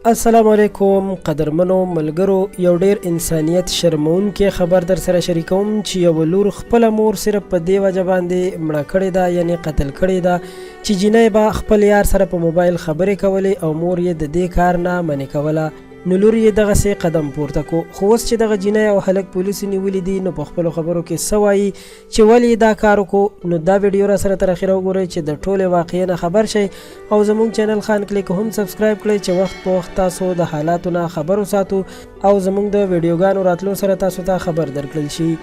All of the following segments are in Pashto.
السلام علیکم قدرمنو ملګرو، یو ډیر انسانیت شرمونکې خبر در سره شریکوم چې یو لور خپله مور صرف په دې وجه باندې مړه کړې ده، یعنی قتل کړې ده چې جینۍ به خپل یار سره په موبایل خبرې کولې او مور یې د دې کار نه منې کوله. نو لور یې دغسې قدم پورته کو. خو اوس چې دغه جینۍ او هلک پولیسو نیولي دي نو په خپلو خبرو کې څه وایي چې ولې دا کار وکړو. نو دا ویډیو را سره تر اخره وګورئ چې د ټولې واقعې نه خبر شئ او زموږ چینل خان کلیک هم سبسکرایب کړئ چې وخت په وخت تاسو د حالاتو نه خبر وساتو او زموږ د ویډیوګانو راتلو سره تاسو ته خبر درکړل شي.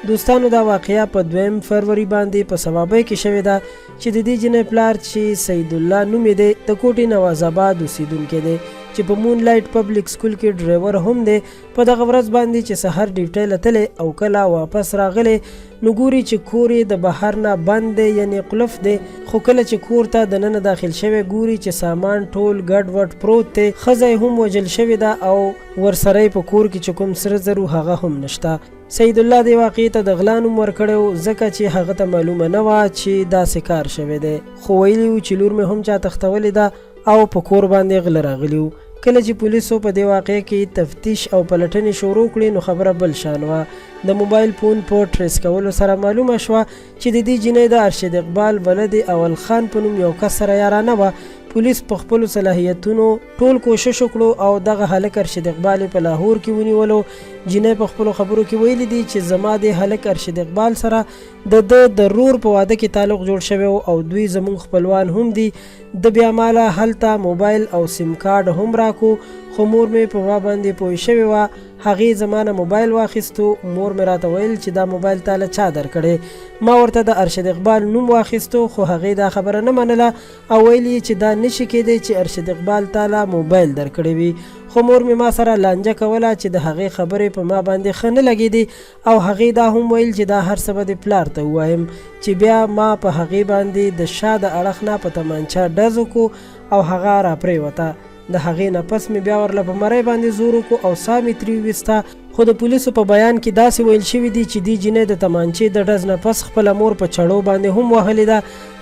دوستانو، دا واقعیا په 2 فروری باندې په صوابۍ کې شوې ده چې د دې جینۍ پلار چې سید الله نوم یې دی د کوټې نواز آباد اوسیدونکی دی چې په مون لایټ پبلک سکول کې ډرایور هم دی. په دغه ورځ باندې چې سحر ډیوټۍ له تللی او کله واپس راغلی نو ګوري چې کور یې د بهر نه بند دی، یعنی قلف دی. خو کله چې کور ته دننه داخل شوی ګوري چې سامان ټول ګډ وډ پروت دی. ښځه هم وژل شوې ده او ورسره په کور کې چې کوم سره زرو هغه هم نشته. سید الله دې واقعې ته د غلا نوم ورکړی ځکه چې هغه ته معلومه نه وه چې داسې کار شوی دی. خو ویلي وو چې لور مې هم چا تختولې ده او په کور باندې غله راغلي وو. کله چې پولیسو په دې واقعې کې تفتیش او پلټنې شروع کړې نو خبره بل شان وه. د موبایل فون په ټریس کولو سره معلومه شوه چې د دې جینۍ د ارشد اقبال ولد اول خان په نوم یو کس سره یارانه وه. پولیس په خپلو صلاحیتونو ټول کوشش وکړو او دغه هلک ارشد اقبال په لاهور کې ونیولو. جینۍ په خپلو خبرو کې ویلي دي چې زما د هلک ارشد اقبال سره د رور په واده کې تعلق جوړ شوی او دوی زموږ خپلوان هم دي. د بیا ماله هلته موبایل او سیم کارډ هم راکو، خو مور مې په ما باندې پوه شوې وه. هغې زما نه موبایل واخیستو. مور مې راته ویل چې دا موبایل تا له چا درکړی. ما ورته د ارشد اقبال نوم واخیستو خو هغې دا خبره نه منله او ویل یې چې دا نشي کېدی چې ارشد اقبال تا له موبایل درکړی وي. خو مور مې ما سره لانجه کوله چې د هغې خبرې په ما باندې ښه نه لګېدې او هغې دا هم ویل چې دا هر څه به دې پلار ته ووایم. چې بیا ما په هغې باندې د شا د اړخ نه په تمانچه ډز وکړو او هغه راپرېوته. د هغې نه پس مې بیا ورله په مرۍ باندې زور وکړو او ساه مې ترې وویسته. خو د پولیسو په بیان کې داسې ویل شوي دي چې دې جینۍ د تمانچې د ډز نه پس خپله مور په چړو باندې هم وهلې ده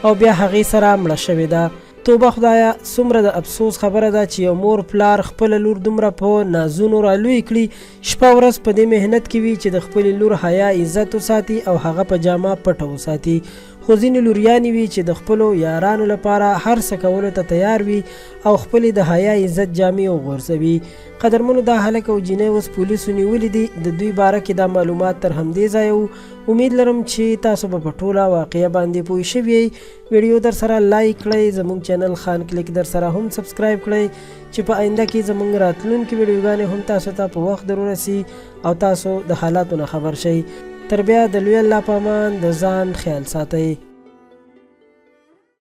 او بیا هغې سره مړه شوې ده. توبه خدایه، څومره د افسوس خبره ده چې یو مور پلار خپله لور دومره په نازونو رالوی کړي، شپه ورځ په دې محنت کې وي چې د خپلې لور حیا عزت وساتي او هغه په جامه پټه وساتي. خو ځینې لوریانې وي چې د خپلو یارانو لپاره هر څه کولو ته تیار وي او خپلې د حیا عزت جامې وغورځوي. قدرمنو، دا هلک او جینۍ اوس پولیسو نیولي دي. د دوی باره کې دا معلومات تر همدې ځایه وو. امید لرم چې تاسو به په ټوله واقعه باندې پوه شوي یئ. ویډیو در سره لایک کړئ، زموږ چینل خان کلیک در سره هم سبسکرایب کړئ چې په آینده کې زموږ راتلونکي ویډیوګانې هم تاسو ته په وخت در ورسي او تاسو د حالاتو نه خبر شئ. تر بیا د لوی الله په امان، د ځان خیال ساتئ.